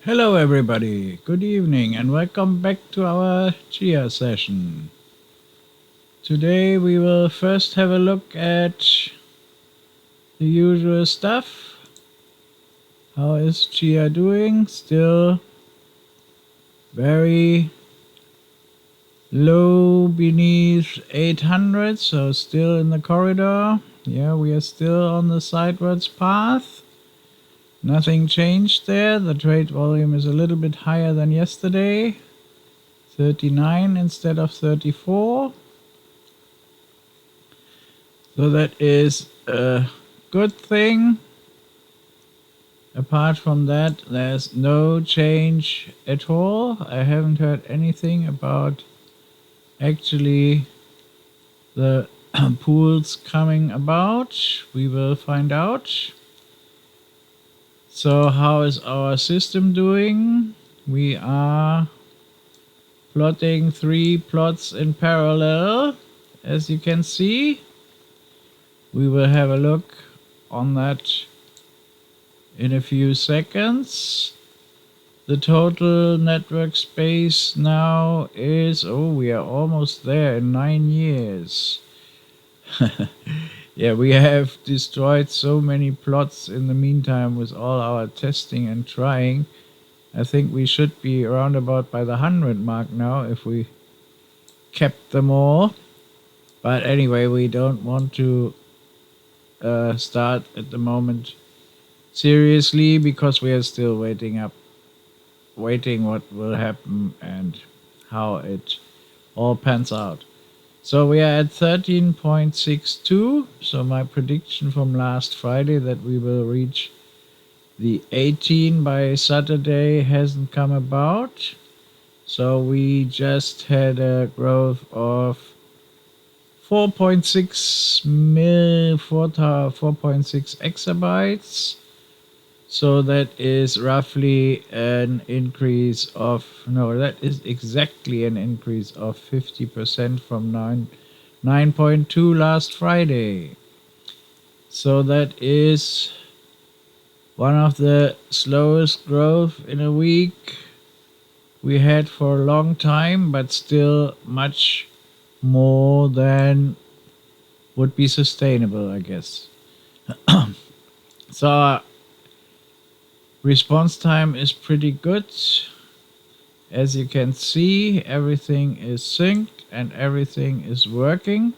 Hello everybody, good evening and welcome back to our Chia session. Today we will first have a look at the usual stuff. How is Chia doing? Still very low beneath 800, so still in the corridor. Yeah, we are still on the sidewards path. Nothing changed there. The trade volume is a little bit higher than yesterday. 39 instead of 34. So that is a good thing. Apart from that, there's no change at all. I haven't heard anything about actually the pools coming about. We will find out. So how is our system doing? We are plotting 3 plots in parallel, as you can see. We will have a look on that in a few seconds. The total network space now is, we are almost there in 9 years. Yeah, we have destroyed so many plots in the meantime with all our testing and trying. I think we should be around about by the 100 mark now if we kept them all. But anyway, we don't want to start at the moment seriously because we are still waiting what will happen and how it all pans out. So we are at 13.62. So my prediction from last Friday that we will reach the 18 by Saturday hasn't come about. So we just had a growth of 4.6 exabytes. So that is roughly an increase of, no, that is exactly an increase of 50% from 9.2 last Friday. So that is one of the slowest growth in a week we had for a long time, but still much more than would be sustainable, I guess. So response time is pretty good. As you can see, everything is synced and everything is working.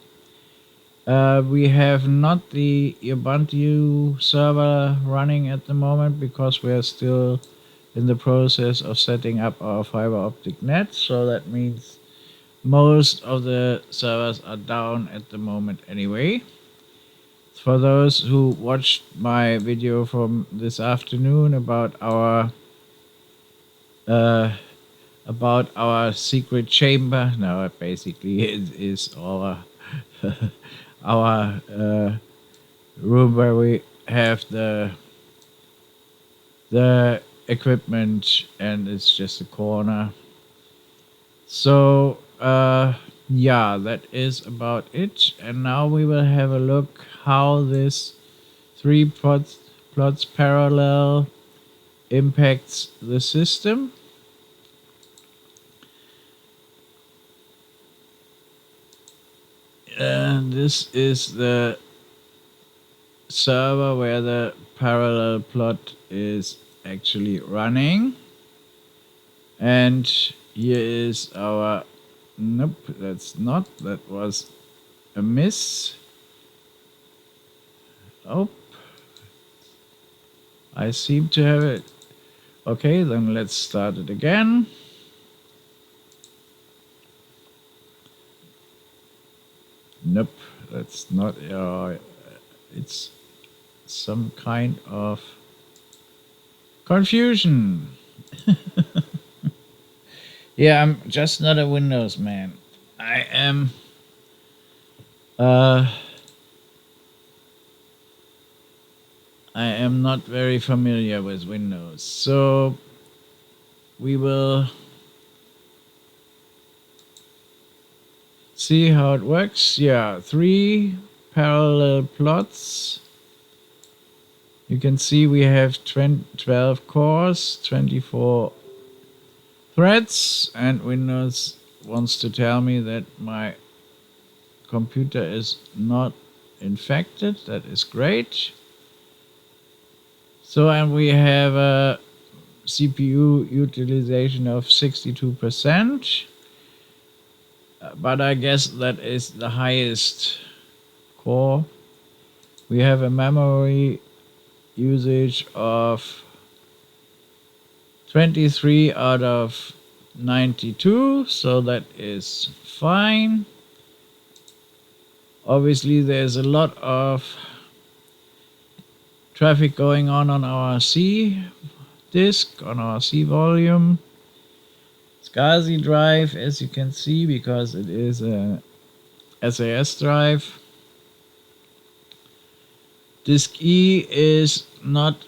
We have not the Ubuntu server running at the moment because we are still in the process of setting up our fiber optic net. So that means most of the servers are down at the moment anyway. For those who watched my video from this afternoon about our secret chamber, no, basically it is our room where we have the equipment, and it's just a corner. So yeah, that is about it. And now we will have a look how this 3 plots parallel impacts the system. And this is the server where the parallel plot is actually running. And here is our, nope, that's not, that was a miss. Oh, I seem to have it. Okay, then let's start it again. Nope, that's not, it's some kind of confusion. Yeah, I'm just not a Windows man. I am not very familiar with Windows. So we will see how it works. Yeah, 3 parallel plots. You can see we have 12 cores, 24 threads, and Windows wants to tell me that my computer is not infected. That is great. So, and we have a CPU utilization of 62%, but I guess that is the highest core. We have a memory usage of 23 out of 92, so that is fine. Obviously, there's a lot of traffic going on our C disk, on our C volume. SCSI drive, as you can see, because it is a SAS drive. Disk E is not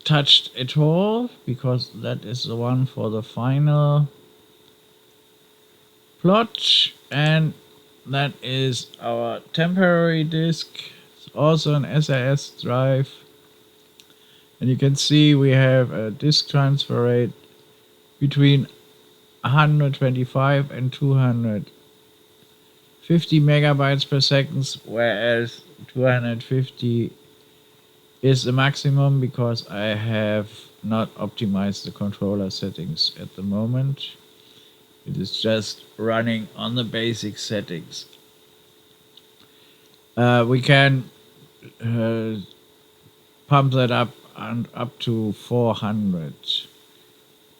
touched at all, because that is the one for the final plot, and that is our temporary disk. It's also an SAS drive, and you can see we have a disk transfer rate between 125 and 250 megabytes per second, whereas 250 is the maximum because I have not optimized the controller settings at the moment. It is just running on the basic settings. We can pump that up and up to 400.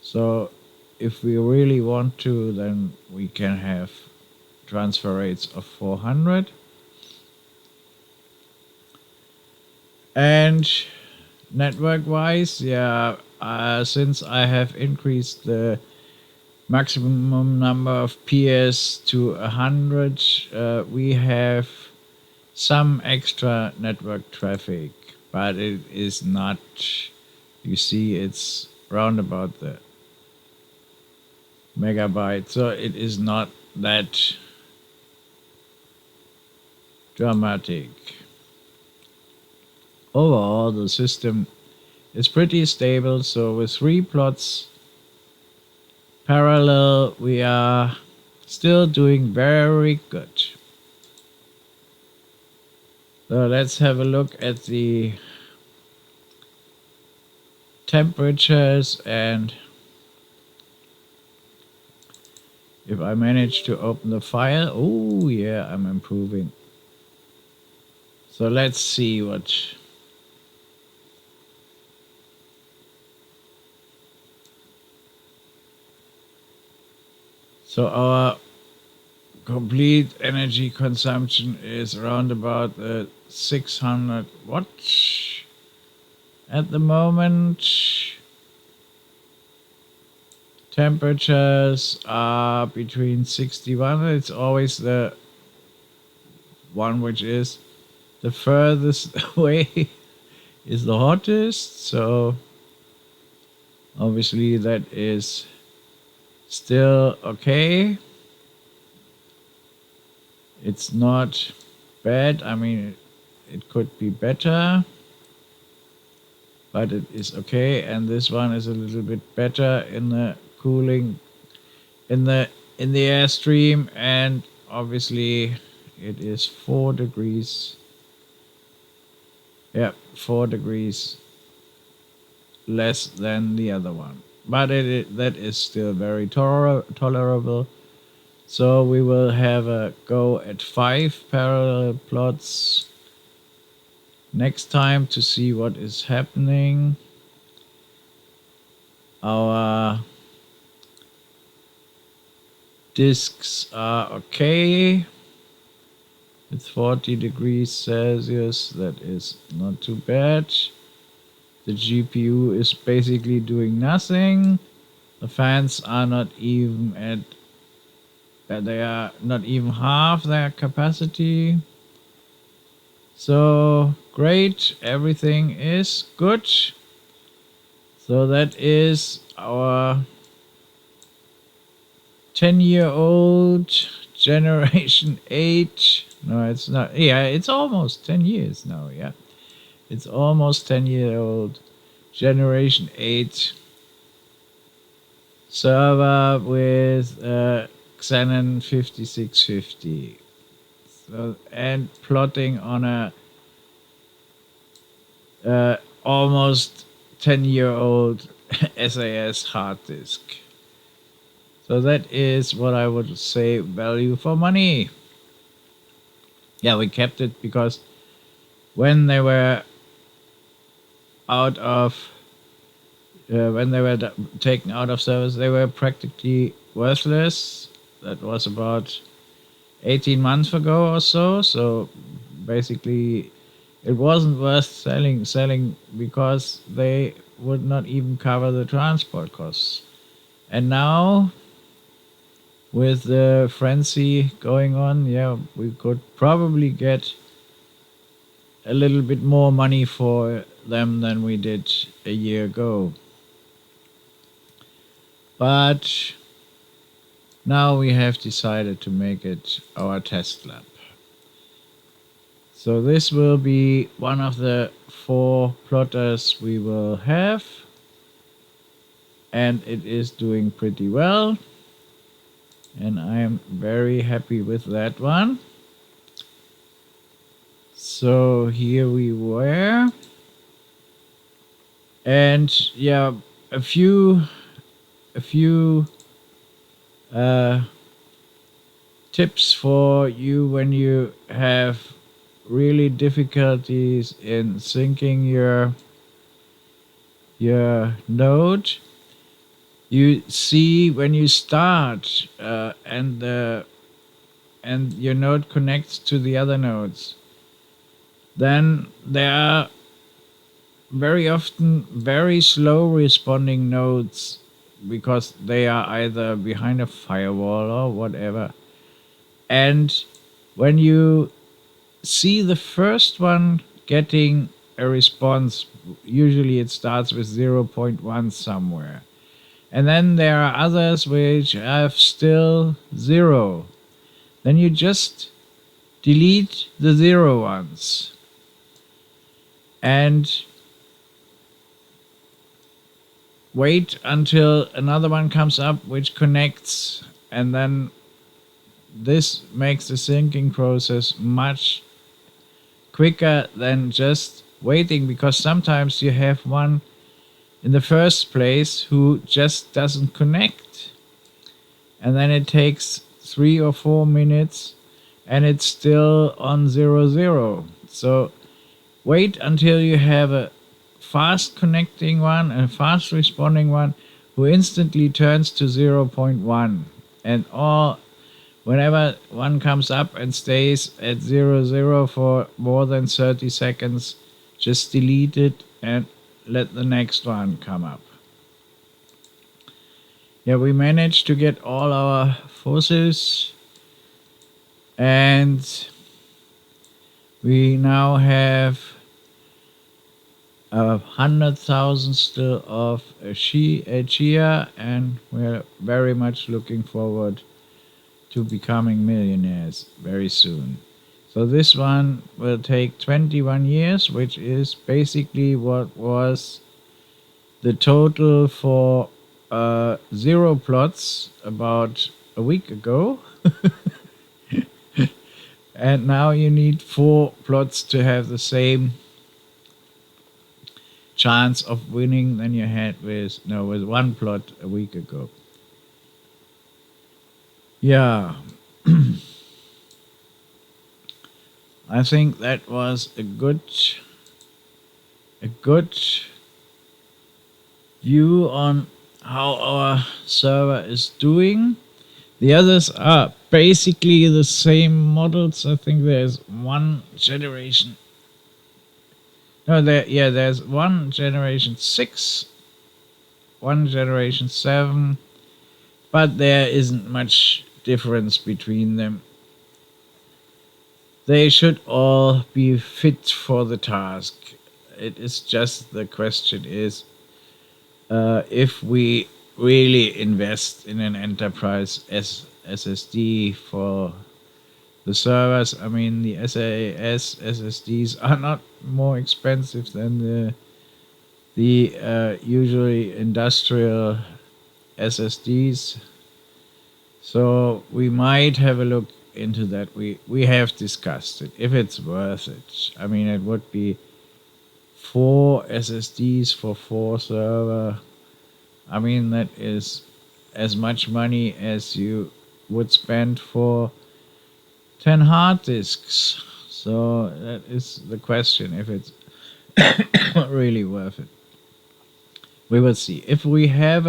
So if we really want to, then we can have transfer rates of 400. And network wise, yeah, since I have increased the maximum number of PS to 100, we have some extra network traffic, but it is not, you see, it's round about the megabyte, so it is not that dramatic. Overall, the system is pretty stable, so with 3 plots parallel, we are still doing very good. So let's have a look at the temperatures, and if I manage to open the file, oh yeah, I'm improving. So let's see what. So our complete energy consumption is around about 600 watts at the moment. Temperatures are between 61. It's always the one which is the furthest away is the hottest. So obviously that is still okay. It's not bad. I mean, it could be better, but it is okay. And this one is a little bit better in the cooling, in the airstream, and obviously it is 4 degrees. Yeah, 4 degrees less than the other one, but that is still very tolerable. So we will have a go at 5 parallel plots next time to see what is happening. Our disks are okay. It's 40 degrees Celsius. That is not too bad. The GPU is basically doing nothing. The fans are not even at, they are not even half their capacity. So great, everything is good. So that is our 10-year-old generation 8. No, it's not. Yeah, it's almost 10 years now. Yeah, It's almost 10-year-old Generation 8 server with xenon 5650. So, and plotting on a almost 10-year-old SAS hard disk. So that is what I would say value for money. Yeah, we kept it because when they were out of when they were taken out of service, they were practically worthless. That was about 18 months ago or so. So basically, it wasn't worth selling because they would not even cover the transport costs. And now, with the frenzy going on, yeah, we could probably get a little bit more money for them than we did a year ago. But now we have decided to make it our test lab. So this will be one of the 4 plotters we will have. And it is doing pretty well. And I am very happy with that one. So here we were. And yeah, a few tips for you when you have really difficulties in syncing your node. You see when you start and your node connects to the other nodes, then there are very often very slow responding nodes because they are either behind a firewall or whatever. And when you see the first one getting a response, usually it starts with 0.1 somewhere. And then there are others which have still 0. Then you just delete the 0 ones. And wait until another one comes up which connects, and then this makes the syncing process much quicker than just waiting, because sometimes you have one in the first place who just doesn't connect, and then it takes 3 or 4 minutes and it's still on 0, 0. So wait until you have a fast connecting one and a fast responding one who instantly turns to 0.1, and whenever one comes up and stays at 0, 0 for more than 30 seconds, just delete it and let the next one come up. Yeah, we managed to get all our fossils, and we now have 100,000 still of Chia, and we're very much looking forward to becoming millionaires very soon. So this one will take 21 years, which is basically what was the total for 0 plots about a week ago. And now you need 4 plots to have the same chance of winning than you had with 1 plot a week ago. Yeah. I think that was a good view on how our server is doing. The others are basically the same models. I think there's one generation. No, there's one generation 6, one generation 7, but there isn't much difference between them. They should all be fit for the task. It is just the question is if we really invest in an enterprise SSD for The servers, I mean, the SAS SSDs are not more expensive than the usually industrial SSDs. So we might have a look into that. We have discussed it, if it's worth it. I mean, it would be 4 SSDs for 4 server. I mean, that is as much money as you would spend for 10 hard disks. So that is the question, if it's really worth it. We will see. If we have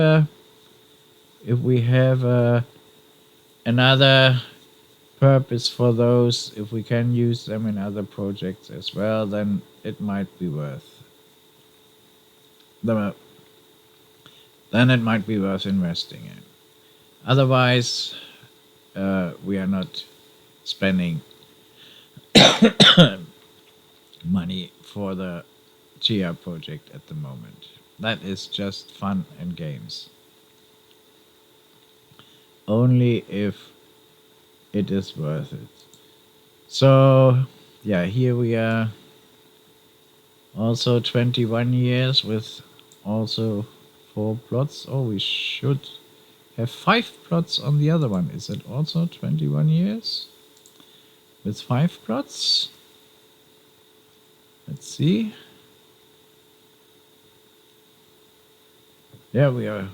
another purpose for those, if we can use them in other projects as well, then it might be worth the then it might be worth investing in. Otherwise, we are not spending money for the Chia project at the moment. That is just fun and games. Only if it is worth it. So, yeah, here we are. Also 21 years with also 4 plots. Oh, we should have 5 plots on the other one. Is it also 21 years with 5 plots? Let's see. There we are.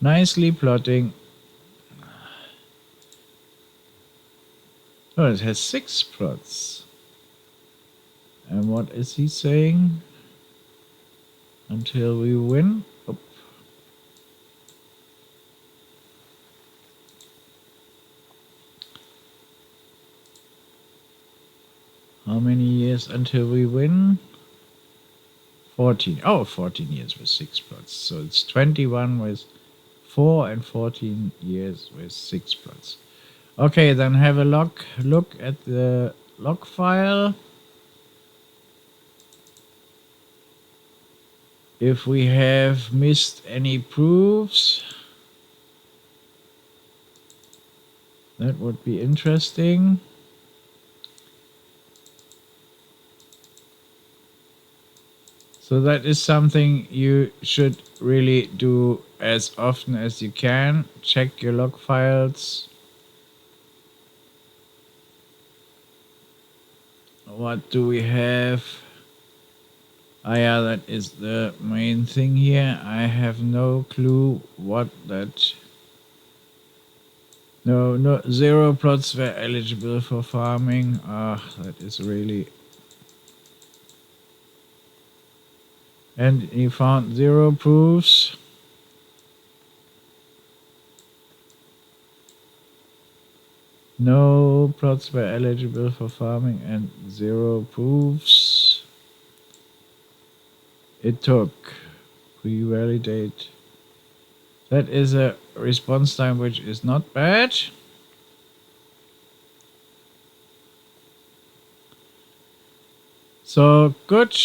Nicely plotting. Oh, it has 6 plots. And what is he saying? Until we win. Oh. How many years until we win? 14. Oh, 14 years with 6 plots. So it's 21 with 4 and 14 years with 6 plots. Okay, then have a look at the log file. If we have missed any proofs, that would be interesting. So that is something you should really do as often as you can. Check your log files. What do we have? Ah, yeah, that is the main thing here. I have no clue what that... No, 0 plots were eligible for farming. Ah, that is really... And he found 0 proofs. No plots were eligible for farming and 0 proofs. It took. Pre-validate. That is a response time which is not bad. So good.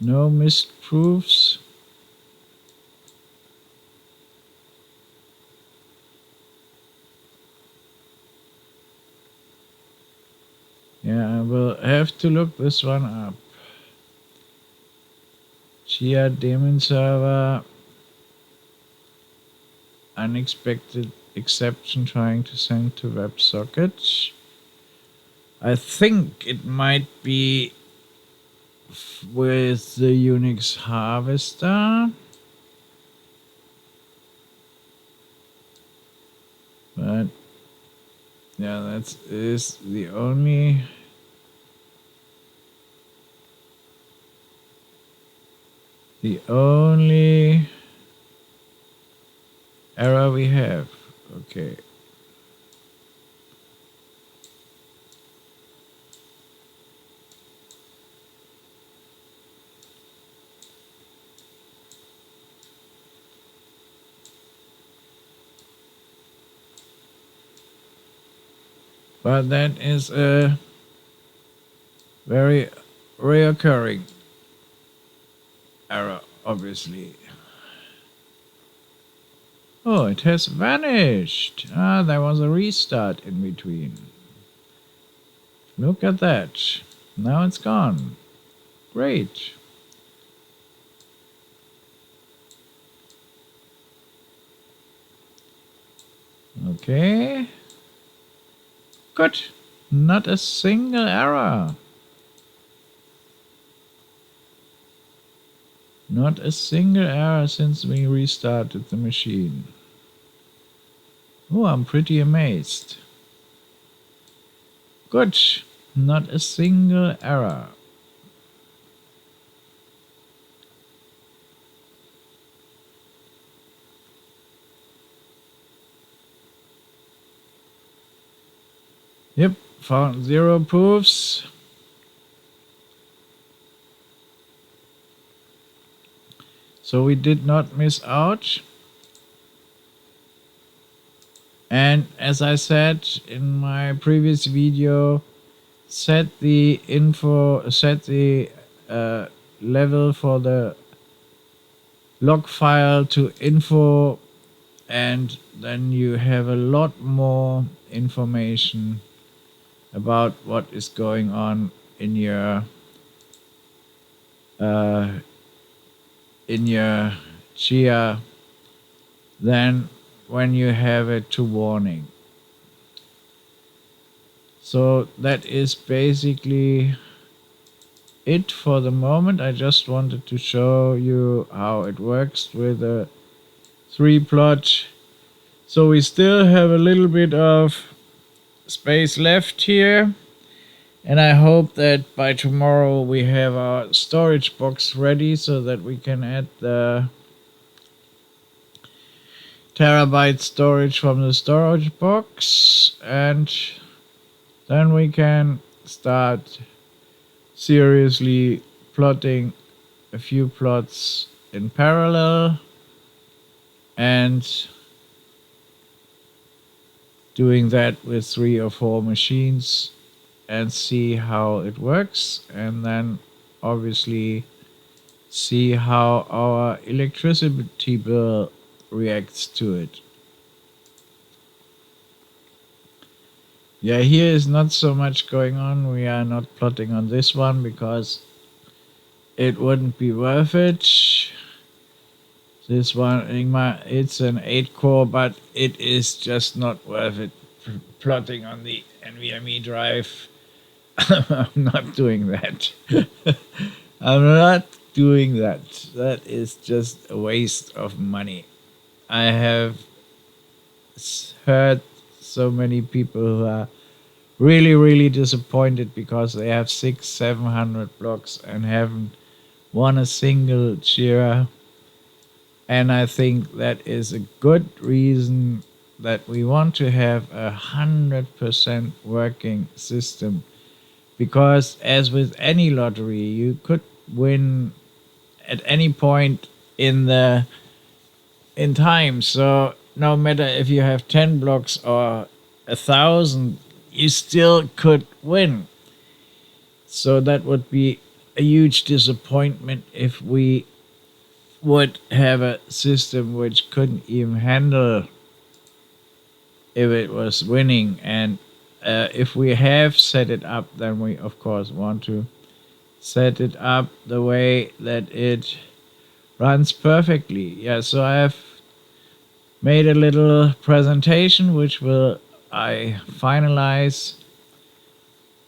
No missed proofs. Yeah, I will have to look this one up. Chia daemon server. Unexpected exception trying to send to WebSocket. I think it might be with the Unix harvester. But yeah, that is the only error we have. Okay. But that is a very reoccurring error, obviously. Oh, it has vanished. Ah, there was a restart in between. Look at that. Now it's gone. Great. Okay. Good. Not a single error. Not a single error since we restarted the machine. Oh, I'm pretty amazed. Good. Not a single error. Yep, found 0 proofs. So we did not miss out. And as I said in my previous video, set the level for the log file to info, and then you have a lot more information about what is going on in your Chia than when you have it to warning. So that is basically it for the moment. I just wanted to show you how it works with a 3-plot. So we still have a little bit of space left here, and I hope that by tomorrow we have our storage box ready so that we can add the terabyte storage from the storage box, and then we can start seriously plotting a few plots in parallel and doing that with 3 or 4 machines and see how it works, and then obviously see how our electricity bill reacts to it. Yeah, here is not so much going on. We are not plotting on this one because it wouldn't be worth it. This one, it's an 8-core, but it is just not worth it plotting on the NVMe drive. I'm not doing that. I'm not doing that. That is just a waste of money. I have heard so many people who are really disappointed because they have 600-700 blocks and haven't won a single Chia. And I think that is a good reason that we want to have 100% working system, because as with any lottery, you could win at any point in time. So no matter if you have 10 blocks or 1,000, you still could win. So that would be a huge disappointment if we would have a system which couldn't even handle if it was winning. And if we have set it up, then we of course want to set it up the way that it runs perfectly. Yeah, so I have made a little presentation which will I finalize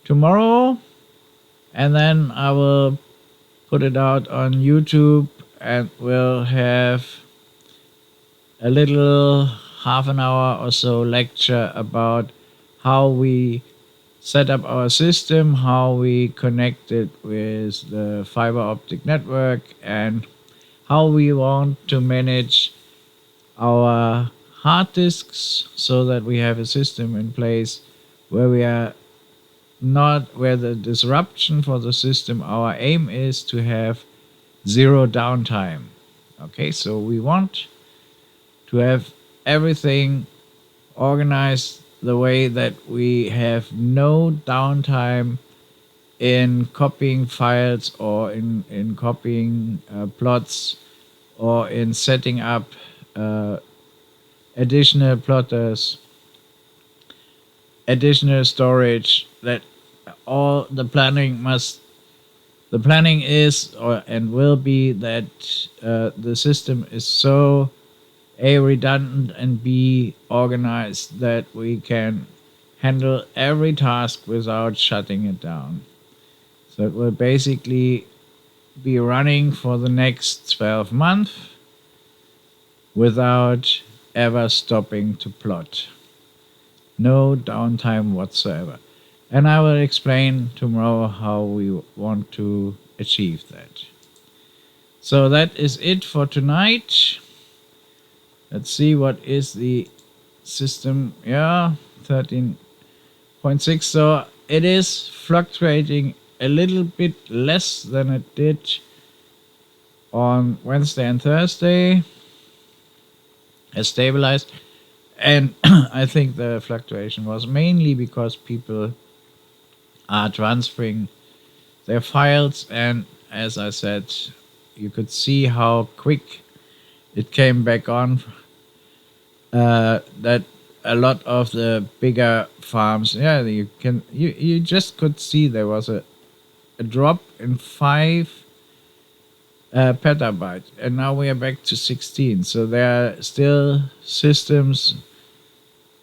tomorrow, and then I will put it out on YouTube, and we'll have a little half an hour or so lecture about how we set up our system, how we connect it with the fiber optic network, and how we want to manage our hard disks so that we have a system in place where we are not where the disruption for the system, our aim is to have 0 downtime. Okay, so we want to have everything organized the way that we have no downtime in copying files or in copying plots or in setting up additional plotters, additional storage, that all the planning is or and will be that the system is so A, redundant, and B, organized that we can handle every task without shutting it down. So it will basically be running for the next 12 months without ever stopping to plot. No downtime whatsoever. And I will explain tomorrow how we want to achieve that. So that is it for tonight. Let's see what is the system. Yeah, 13.6. So it is fluctuating a little bit less than it did on Wednesday and Thursday. Has stabilized. And I think the fluctuation was mainly because people are transferring their files, and as I said, you could see how quick it came back on. That a lot of the bigger farms, yeah, you just could see there was a drop in 5 petabytes, and now we are back to 16. So there are still systems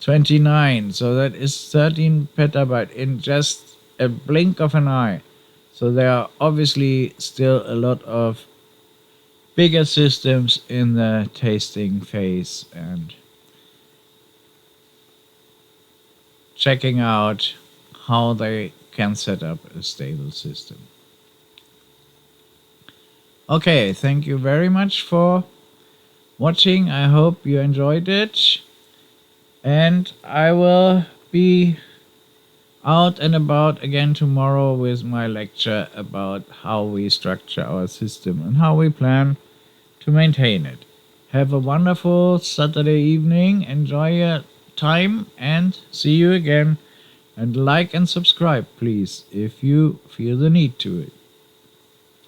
29, so that is 13 petabyte in just a blink of an eye. So there are obviously still a lot of bigger systems in the tasting phase and checking out how they can set up a stable system. Okay, thank you very much for watching. I hope you enjoyed it. And I will be out and about again tomorrow with my lecture about how we structure our system and how we plan to maintain it. Have a wonderful Saturday evening. Enjoy your time and see you again. And like and subscribe, please, if you feel the need to it.